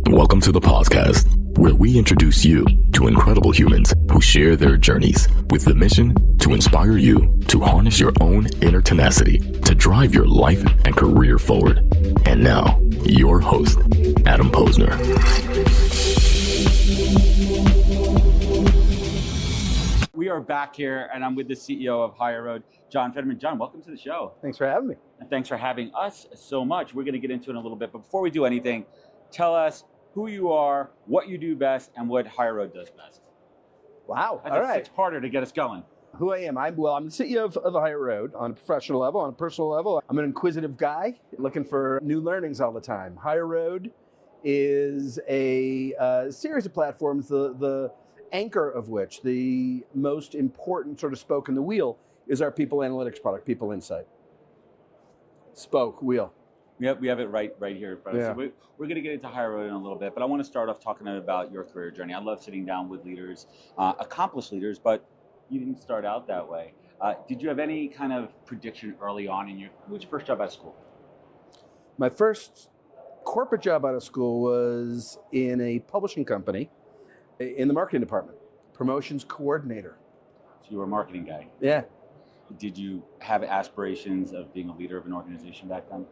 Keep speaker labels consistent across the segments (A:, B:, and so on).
A: Welcome to the podcast, where we introduce you to incredible humans who share their journeys with the mission to inspire you to harness your own inner tenacity to drive your life and career forward. And now, your host, Adam Posner.
B: We are back here, and I'm with the CEO of HireRoad, John Federman. John, welcome to the show.
C: Thanks for having me.
B: And thanks for having us so much. We're going to get into it in a little bit, but before we do anything, tell us who you are, what you do best, and what HireRoad does best.
C: Wow.
B: That's
C: all
B: a
C: right.
B: six-parter to get us going.
C: Who I am? I'm the CEO of HireRoad on a professional level. On a personal level, I'm an inquisitive guy looking for new learnings all the time. HireRoad is a series of platforms, the anchor of which, the most important sort of spoke in the wheel, is our people analytics product, People Insight. Spoke, wheel.
B: Yep, we have it right here in front of us.
C: Yeah.
B: So we're going to get into HireRoad in a little bit, but I want to start off talking about your career journey. I love sitting down with leaders, accomplished leaders, but you didn't start out that way. Did you have any kind of prediction early on what was your first job out of school?
C: My first corporate job out of school was in a publishing company in the marketing department, promotions coordinator.
B: So you were a marketing guy.
C: Yeah.
B: Did you have aspirations of being a leader of an organization back then?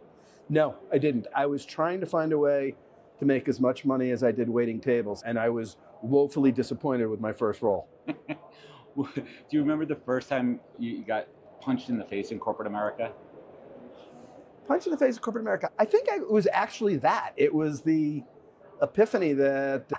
C: No, I didn't. I was trying to find a way to make as much money as I did waiting tables, and I was woefully disappointed with my first role.
B: Do you remember the first time you got punched in the face in corporate America?
C: Punch in the face of corporate America. I think it was actually that. It was the epiphany that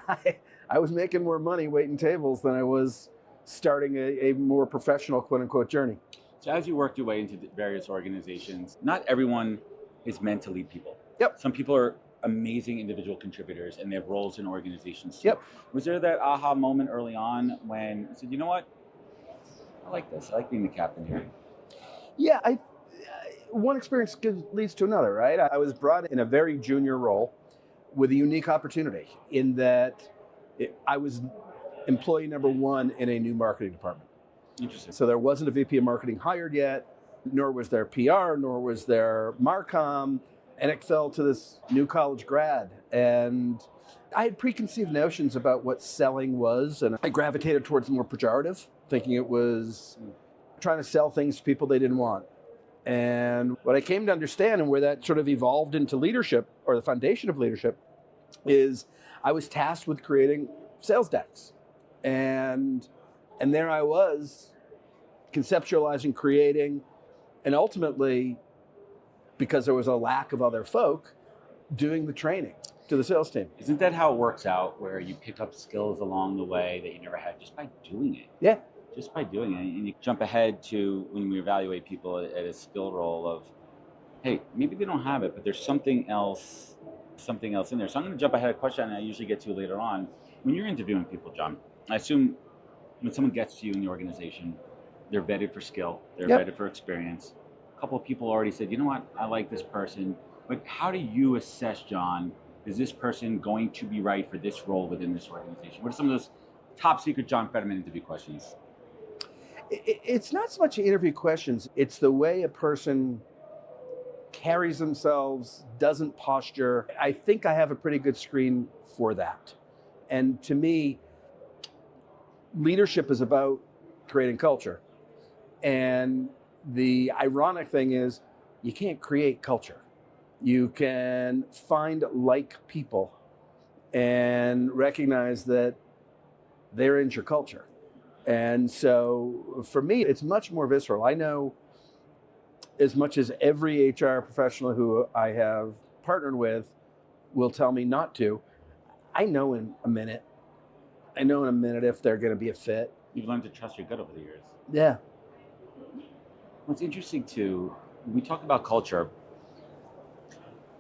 C: I was making more money waiting tables than I was starting a more professional, quote unquote, journey.
B: So as you worked your way into various organizations, not everyone is meant to lead people.
C: Yep.
B: Some people are amazing individual contributors and they have roles in organizations too.
C: Yep.
B: Was there that aha moment early on when you said, you know what? I like this. I like being the captain here.
C: Yeah, one experience leads to another, right? I was brought in a very junior role with a unique opportunity in that I was employee number one in a new marketing department.
B: Interesting.
C: So there wasn't a VP of marketing hired yet, nor was there PR, nor was there Marcom, and it fell to this new college grad. And I had preconceived notions about what selling was, and I gravitated towards the more pejorative, thinking it was trying to sell things to people they didn't want. And what I came to understand, and where that sort of evolved into leadership, or the foundation of leadership, is I was tasked with creating sales decks. And there I was, conceptualizing, creating, and ultimately, because there was a lack of other folk, doing the training to the sales team.
B: Isn't that how it works out, where you pick up skills along the way that you never had just by doing it?
C: Yeah.
B: Just by doing it. And you jump ahead to when we evaluate people at a skill role of, hey, maybe they don't have it, but there's something else in there. So I'm going to jump ahead a question I usually get to later on. When you're interviewing people, John, I assume when someone gets to you in the organization, they're vetted for skill, they're
C: Yep.
B: vetted for experience. A couple of people already said, you know what, I like this person. But how do you assess, John, is this person going to be right for this role within this organization? What are some of those top secret John Federman interview questions?
C: It's not so much interview questions, it's the way a person carries themselves, doesn't posture. I think I have a pretty good screen for that. And to me, leadership is about creating culture. And the ironic thing is, you can't create culture. You can find like people and recognize that they're in your culture. And so for me, it's much more visceral. I know as much as every HR professional who I have partnered with will tell me not to. I know in a minute if they're going to be a fit.
B: You've learned to trust your gut over the years.
C: Yeah.
B: What's interesting too, we talk about culture,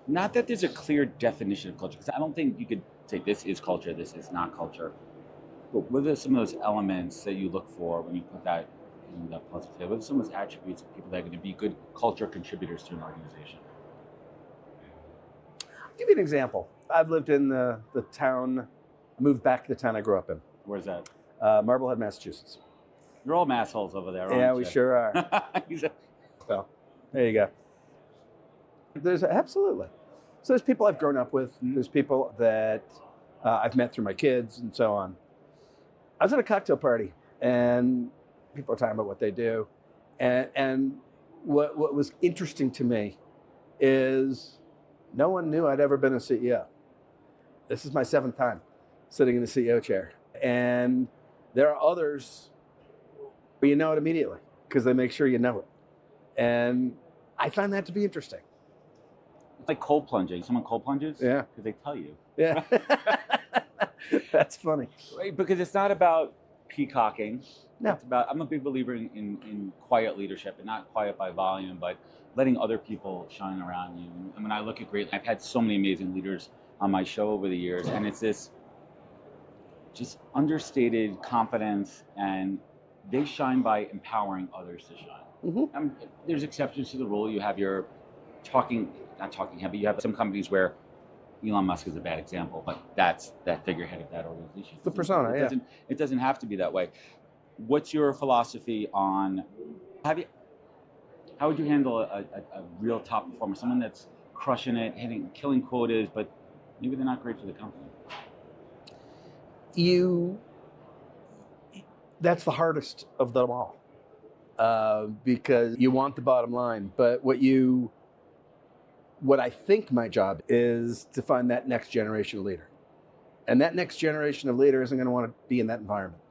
B: not that there's a clear definition of culture, because I don't think you could say this is culture, this is not culture. But what are some of those elements that you look for when you put that in that puzzle together? What are some of those attributes of people that are going to be good culture contributors to an organization?
C: I'll give you an example. I've lived in the town, I moved back to the town I grew up in.
B: Where's that?
C: Marblehead, Massachusetts.
B: You're all massholes over there, aren't
C: Yeah,
B: you?
C: we sure are. Well, there you go. Absolutely. So there's people I've grown up with.
B: Mm-hmm.
C: There's people that I've met through my kids and so on. I was at a cocktail party and people are talking about what they do. And what was interesting to me is no one knew I'd ever been a CEO. This is my 7th time sitting in the CEO chair. And there are others where you know it immediately because they make sure you know it. And I find that to be interesting.
B: It's like cold plunging. Someone cold plunges?
C: Yeah.
B: Because they tell you.
C: Yeah. That's funny.
B: Right, because it's not about peacocking.
C: No.
B: It's about, I'm a big believer in quiet leadership, and not quiet by volume, but letting other people shine around you. And when I look at I've had so many amazing leaders on my show over the years, and it's this just understated confidence, and they shine by empowering others to shine.
C: Mm-hmm.
B: There's exceptions to the rule. You have your not talking heavy. You have some companies where Elon Musk is a bad example, but that's that figurehead of that organization.
C: The persona,
B: It doesn't have to be that way. What's your philosophy on how would you handle a real top performer, someone that's crushing it, killing quotas, but maybe they're not great for the company?
C: That's the hardest of them all, because you want the bottom line. But what I think my job is to find that next generation of leader. And that next generation of leader isn't going to want to be in that environment.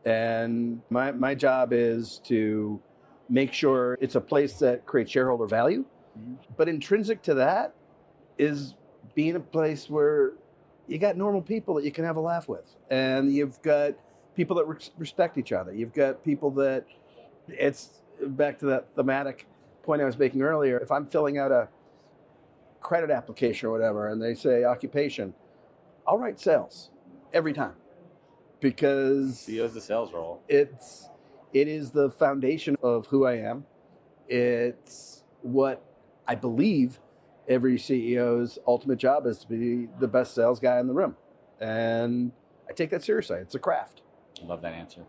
C: And my job is to make sure it's a place that creates shareholder value. But intrinsic to that is being a place where you got normal people that you can have a laugh with. And you've got people that respect each other. You've got people that, it's back to that thematic point I was making earlier. If I'm filling out a credit application or whatever, and they say occupation, I'll write sales every time, because
B: CEO is the sales role.
C: It is the foundation of who I am. It's what I believe every CEO's ultimate job is, to be the best sales guy in the room. And I take that seriously. It's a craft.
B: I love that answer.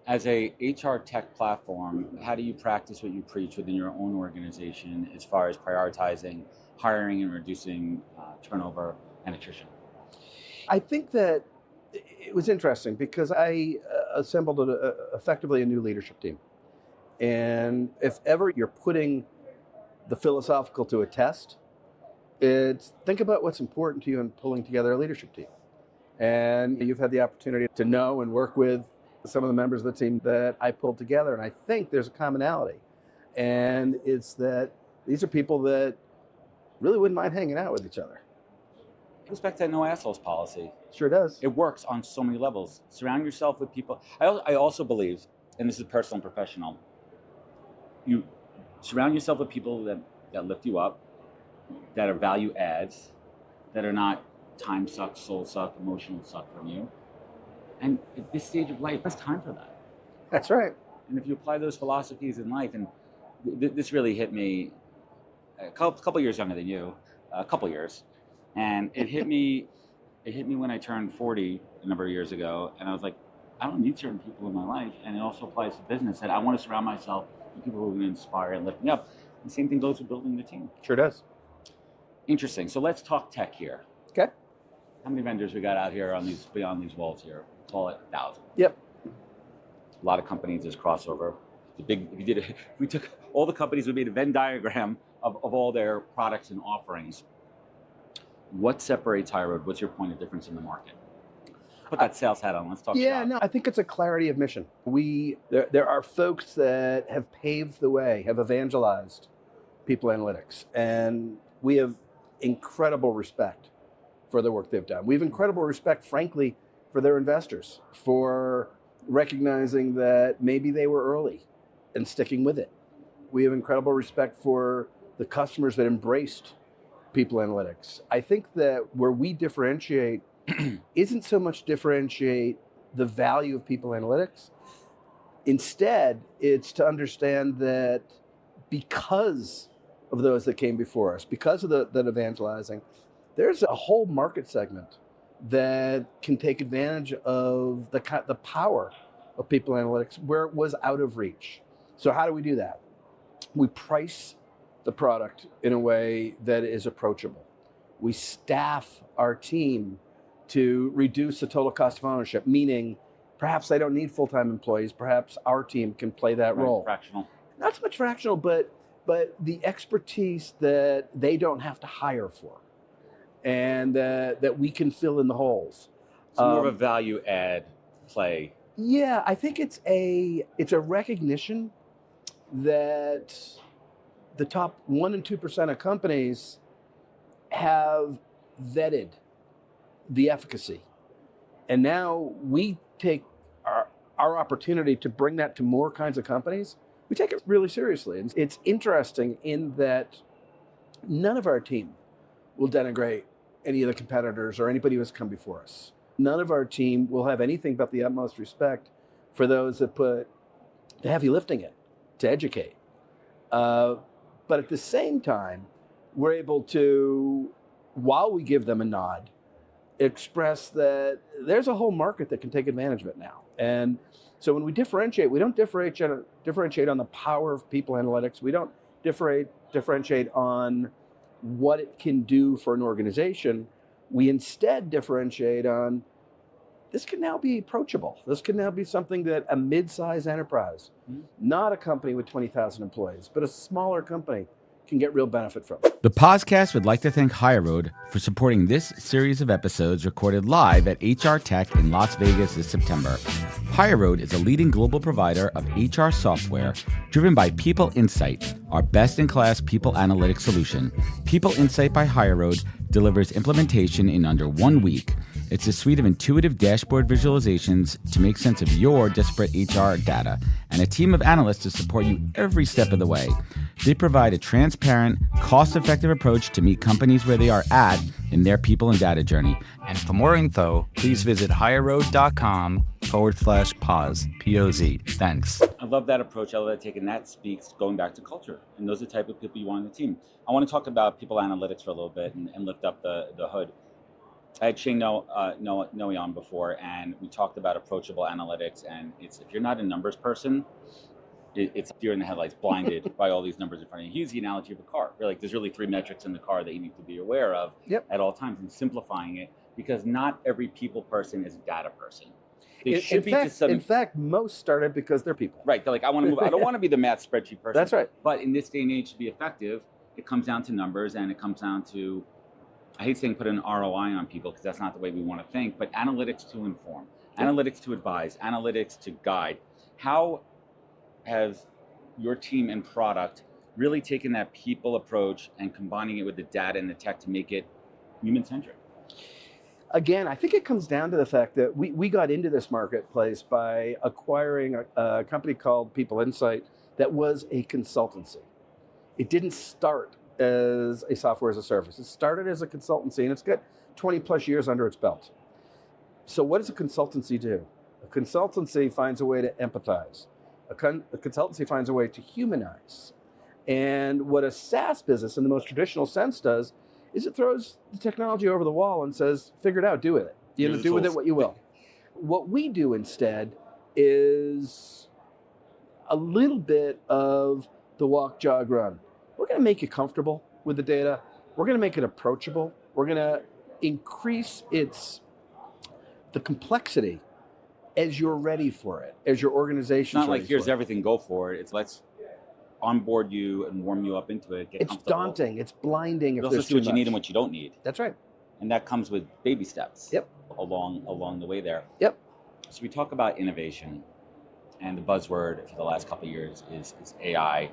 B: As a HR tech platform, how do you practice what you preach within your own organization as far as prioritizing hiring and reducing turnover and attrition?
C: I think that it was interesting because I assembled effectively a new leadership team. And if ever you're putting the philosophical to a test, it's think about what's important to you in pulling together a leadership team. And you've had the opportunity to know and work with some of the members of the team that I pulled together. And I think there's a commonality. And it's that these are people that really wouldn't mind hanging out with each other.
B: It goes back to that no assholes policy.
C: Sure does.
B: It works on so many levels. Surround yourself with people. I also believe, and this is personal and professional, you surround yourself with people that lift you up, that are value adds, that are not time suck, soul suck, emotional suck from you. And at this stage of life, there's time for that.
C: That's right.
B: And if you apply those philosophies in life, and this really hit me a couple years younger than you, a couple years, and it hit me when I turned 40 a number of years ago, and I was like, I don't need certain people in my life, and it also applies to business, that I want to surround myself with people who are going to inspire and lift me up. The same thing goes with building the team.
C: Sure does.
B: Interesting. So let's talk tech here.
C: Okay.
B: How many vendors we got out here beyond these walls here? Call it 1,000.
C: Yep.
B: A lot of companies, there's crossover. We took all the companies, we made a Venn diagram of all their products and offerings. What separates HireRoad? What's your point of difference in the market? Put that sales hat on. Let's talk.
C: Yeah,
B: shop.
C: no, I think it's a clarity of mission. There are folks that have paved the way, have evangelized people analytics, and we have incredible respect for the work they've done. We have incredible respect, frankly, for their investors, for recognizing that maybe they were early and sticking with it. We have incredible respect for the customers that embraced people analytics. I think that where we differentiate isn't so much differentiate the value of people analytics. Instead, it's to understand that because of those that came before us, because of that evangelizing, there's a whole market segment that can take advantage of the power of people analytics where it was out of reach. So how do we do that? We price the product in a way that is approachable. We staff our team to reduce the total cost of ownership, meaning perhaps they don't need full-time employees. Perhaps our team can play that role.
B: Fractional.
C: Not so much fractional, but the expertise that they don't have to hire for, and that we can fill in the holes.
B: It's more of a value add play.
C: Yeah, I think it's a recognition that the top 1% and 2% of companies have vetted the efficacy. And now we take our opportunity to bring that to more kinds of companies. We take it really seriously. And it's interesting in that none of our team will denigrate any of the competitors or anybody who has come before us. None of our team will have anything but the utmost respect for those that put the heavy lifting in to educate. But at the same time, we're able to, while we give them a nod, express that there's a whole market that can take advantage of it now. And so when we differentiate, we don't differentiate on the power of people analytics. We don't differentiate on what it can do for an organization. We instead differentiate on this can now be approachable. This can now be something that a mid-sized enterprise, not a company with 20,000 employees, but a smaller company can get real benefit from.
D: The podcast would like to thank HireRoad for supporting this series of episodes recorded live at HR Tech in Las Vegas this September. HireRoad is a leading global provider of HR software driven by People Insight, our best-in-class people analytics solution. People Insight by HireRoad delivers implementation in under 1 week. It's a suite of intuitive dashboard visualizations to make sense of your disparate HR data and a team of analysts to support you every step of the way. They provide a transparent, cost-effective approach to meet companies where they are at in their people and data journey.
E: And for more info, please visit hireroad.com/pause, P-O-Z. Thanks.
B: I love that approach. I love that taking that speaks going back to culture. And those are the type of people you want on the team. I want to talk about people analytics for a little bit and lift up the hood. I had Shane Noe on before, and we talked about approachable analytics. And it's if you're not a numbers person, it's deer in the headlights, blinded by all these numbers in front of you. He used the analogy of a car. Like there's really 3 metrics in the car that you need to be aware of at all times, and simplifying it because not every people person is a data person.
C: In fact, most started because they're people.
B: Right. They're like, I want to move. I don't want to be the math spreadsheet person.
C: That's right.
B: But in this day and age, to be effective, it comes down to numbers, and it comes down to, I hate saying put an ROI on people because that's not the way we want to think, but analytics to inform, analytics to advise, analytics to guide. How has your team and product really taken that people approach and combining it with the data and the tech to make it human-centric?
C: Again, I think it comes down to the fact that we got into this marketplace by acquiring a company called People Insight that was a consultancy. It didn't start as a software as a service. It started as a consultancy, and it's got 20 plus years under its belt. So what does a consultancy do? A consultancy finds a way to empathize. A consultancy finds a way to humanize. And what a SaaS business in the most traditional sense does is it throws the technology over the wall and says, figure it out, do with it. Do with it what you will. What we do instead is a little bit of the walk, jog, run. We're going to make you comfortable with the data. We're going to make it approachable. We're going to increase the complexity as you're ready for it, as your organization.
B: It's not like here's everything, go for it. It's let's onboard you and warm you up into it.
C: It's daunting. It's blinding.
B: If also see what you need and what you don't need.
C: That's right.
B: And that comes with baby steps.
C: Yep.
B: Along the way there.
C: Yep.
B: So we talk about innovation, and the buzzword for the last couple of years is AI.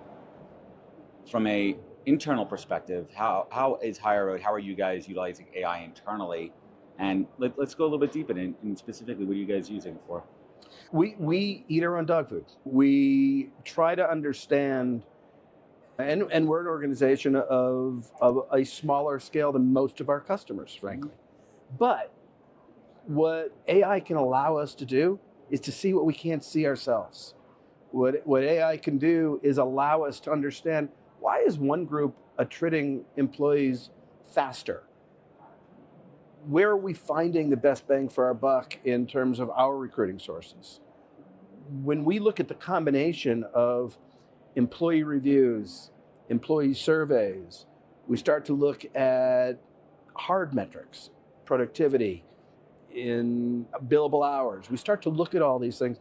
B: From a internal perspective, how is HireRoad? How are you guys utilizing AI internally? And let's go a little bit deeper and specifically, what are you guys using it for?
C: We eat our own dog food. We try to understand, and we're an organization of a smaller scale than most of our customers, frankly. But what AI can allow us to do is to see what we can't see ourselves. What AI can do is allow us to understand, why is one group attriting employees faster? Where are we finding the best bang for our buck in terms of our recruiting sources? When we look at the combination of employee reviews, employee surveys, we start to look at hard metrics, productivity, in billable hours. We start to look at all these things.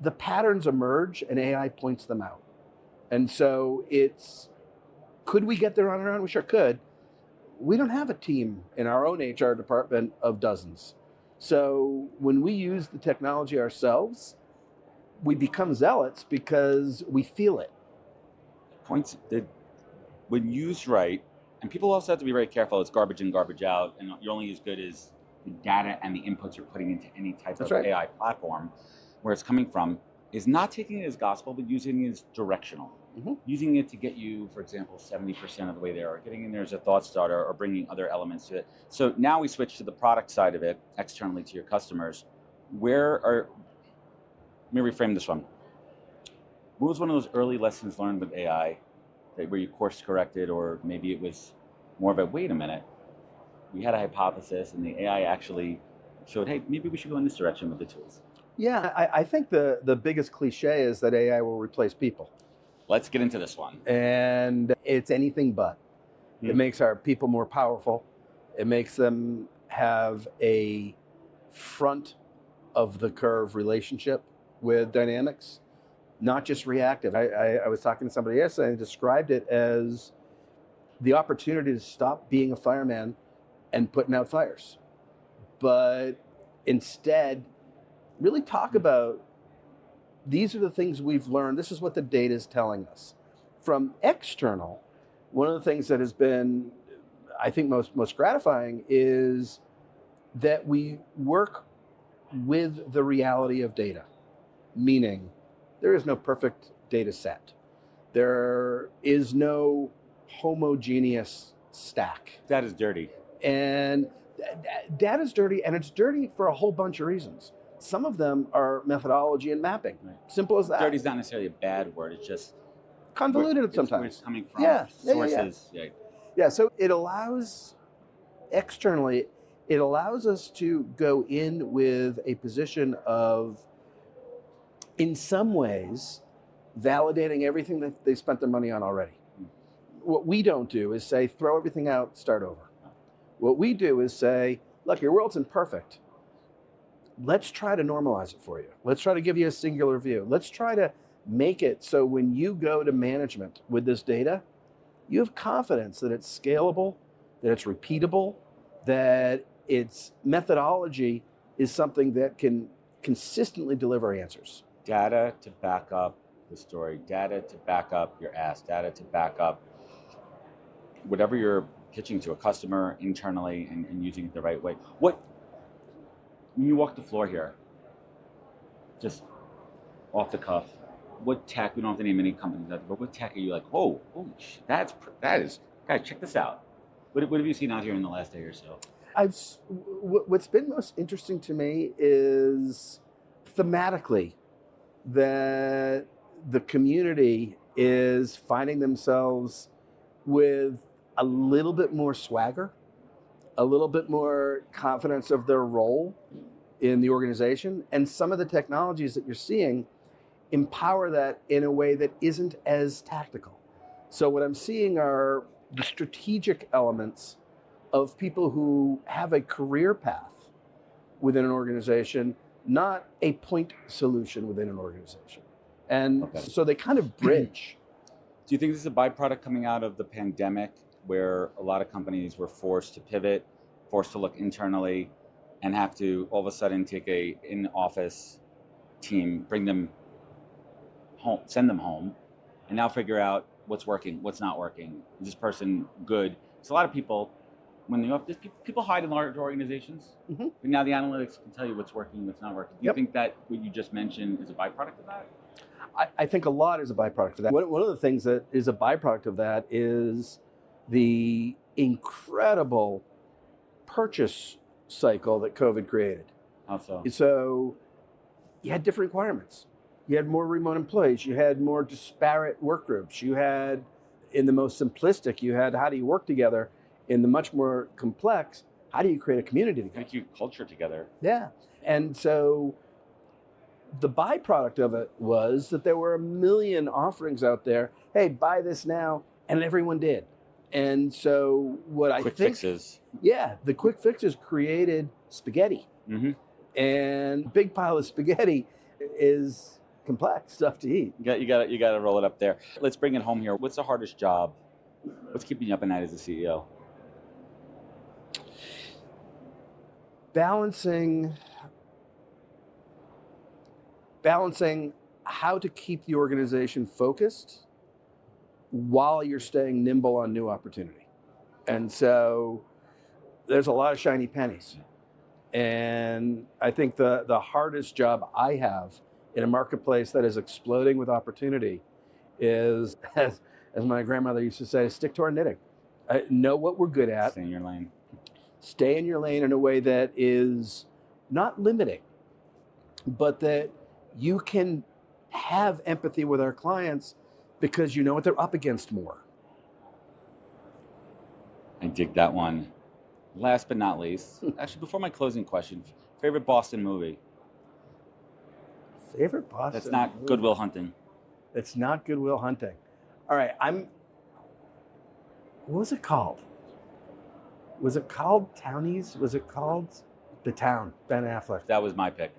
C: The patterns emerge and AI points them out. And so could we get there on our own? We sure could. We don't have a team in our own HR department of dozens. So when we use the technology ourselves, we become zealots because we feel it.
B: Points that, when used right, and people also have to be very careful. It's garbage in, garbage out, and you're only as good as the data and the inputs you're putting into any type
C: That's
B: of
C: right.
B: AI platform. Where it's coming from is not taking it as gospel, but using it as directional.
C: Mm-hmm.
B: Using it to get you, for example, 70% of the way there, or getting in there as a thought starter, or bringing other elements to it. So now we switch to the product side of it, externally to your customers. Let me reframe this one. What was one of those early lessons learned with AI where you course corrected, or maybe it was more of a, wait a minute, we had a hypothesis and the AI actually showed, hey, maybe we should go in this direction with the tools?
C: Yeah, I think the biggest cliche is that AI will replace people.
B: Let's get into this one.
C: And it's anything but. It makes our people more powerful. It makes them have a front of the curve relationship with dynamics, not just reactive. I was talking to somebody yesterday and described it as the opportunity to stop being a fireman and putting out fires, but instead really talk about, these are the things we've learned. This is what the data is telling us. From external, one of the things that has been, I think, most gratifying is that we work with the reality of data, meaning there is no perfect data set. There is no homogeneous stack.
B: That is dirty.
C: And data's dirty, and it's dirty for a whole bunch of reasons. Some of them are methodology and mapping.
B: Right.
C: Simple as that.
B: Dirty is not necessarily a bad word. It's just
C: Convoluted sometimes.
B: Where it's coming from.
C: Yeah.
B: Sources.
C: Yeah, so it allows, externally, it allows us to go in with a position of, in some ways, validating everything that they spent their money on already. What we don't do is say, throw everything out, start over. What we do is say, look, your world's imperfect. Let's try to normalize it for you. Let's try to give you a singular view. Let's try to make it so when you go to management with this data, you have confidence that it's scalable, that it's repeatable, that its methodology is something that can consistently deliver answers.
B: Data to back up the story, data to back up your ask, data to back up whatever you're pitching to a customer internally, and using it the right way. When you walk the floor here, just off the cuff, what tech, we don't have to name any companies out there, but what tech are you like, holy shit, that is, guys, check this out. What have you seen out here in the last day or so?
C: What's been most interesting to me is thematically that the community is finding themselves with a little bit more swagger, a little bit more confidence of their role in the organization, and some of the technologies that you're seeing empower that in a way that isn't as tactical. So what I'm seeing are the strategic elements of people who have a career path within an organization, not a point solution within an organization. And so they kind of bridge.
B: Do you think this is a byproduct coming out of the pandemic, where a lot of companies were forced to pivot, forced to look internally, and have to all of a sudden take a in-office team, bring them home, send them home, and now figure out what's working, what's not working? Is this person good? So a lot of people, when people hide in large organizations, but now the analytics can tell you what's working, what's not working. Do you think that what you just mentioned is a byproduct of that?
C: I think a lot is a byproduct of that. One of the things that is a byproduct of that is the incredible purchase cycle that COVID created.
B: How so?
C: So you had different requirements. You had more remote employees. You had more disparate work groups. You had, in the most simplistic, you had how do you work together. In the much more complex, how do you create a community together?
B: How do you culture together?
C: Yeah. And so the byproduct of it was that there were a million offerings out there. Hey, buy this now. And everyone did. And so what I
B: Quick
C: think,
B: fixes.
C: yeah, the quick fixes created spaghetti.
B: Mm-hmm.
C: And big pile of spaghetti is complex stuff to eat.
B: You got to roll it up there. Let's bring it home here. What's the hardest job? What's keeping you up at night as a CEO?
C: Balancing how to keep the organization focused while you're staying nimble on new opportunity. And so there's a lot of shiny pennies. And I think the hardest job I have in a marketplace that is exploding with opportunity is, as my grandmother used to say, stick to our knitting. Know what we're good at.
B: Stay in your lane.
C: Stay in your lane in a way that is not limiting, but that you can have empathy with our clients because you know what they're up against more.
B: I dig that one. Last but not least, actually, before my closing question, favorite Boston movie?
C: Favorite Boston
B: That's not
C: movie?
B: Good Will Hunting.
C: It's not Good Will Hunting. All right, what was it called? Was it called Townies? Was it called The Town? Ben Affleck.
B: That was my pick.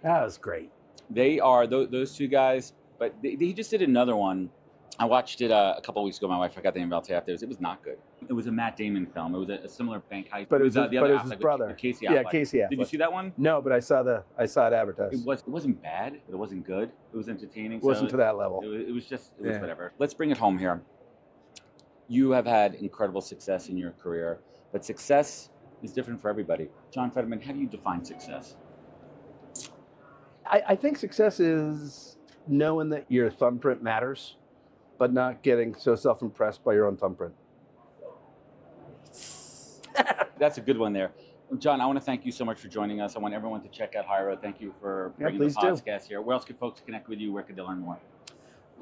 C: That was great.
B: They are those two guys, but they just did another one. I watched it a couple of weeks ago. My wife forgot the name of it afterwards. It was not good. It was a Matt Damon film. It was a similar bank heist.
C: But it was,
B: the other
C: his
B: Affleck,
C: brother.
B: with Casey
C: Yeah,
B: Affleck.
C: Casey Affleck.
B: Did you see that one?
C: No, but I saw it advertised.
B: It wasn't bad, but it wasn't good. It was entertaining.
C: It wasn't to that level.
B: It was whatever. Let's bring it home here. You have had incredible success in your career, but success is different for everybody. John Federman, how do you define success?
C: I think success is knowing that your thumbprint matters, but not getting so self-impressed by your own thumbprint.
B: That's a good one there. John, I want to thank you so much for joining us. I want everyone to check out HireRoad. Thank you for bringing the podcast here. Where else can folks connect with you? Where can they learn more?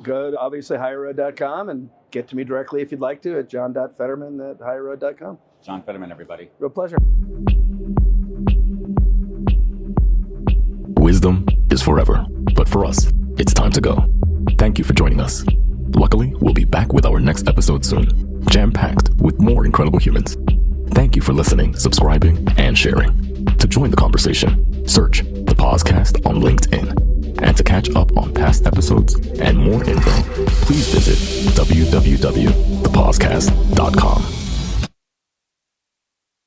C: Go to, obviously, HireRoad.com and get to me directly if you'd like to at john.fetterman@HireRoad.com.
B: John Federman, everybody.
C: Real pleasure.
A: Wisdom is forever, but for us, it's time to go. Thank you for joining us. Luckily, we'll be back with our next episode soon, jam-packed with more incredible humans. Thank you for listening, subscribing, and sharing. To join the conversation, search the podcast on LinkedIn. And to catch up on past episodes and more info, please visit www.thepodcast.com.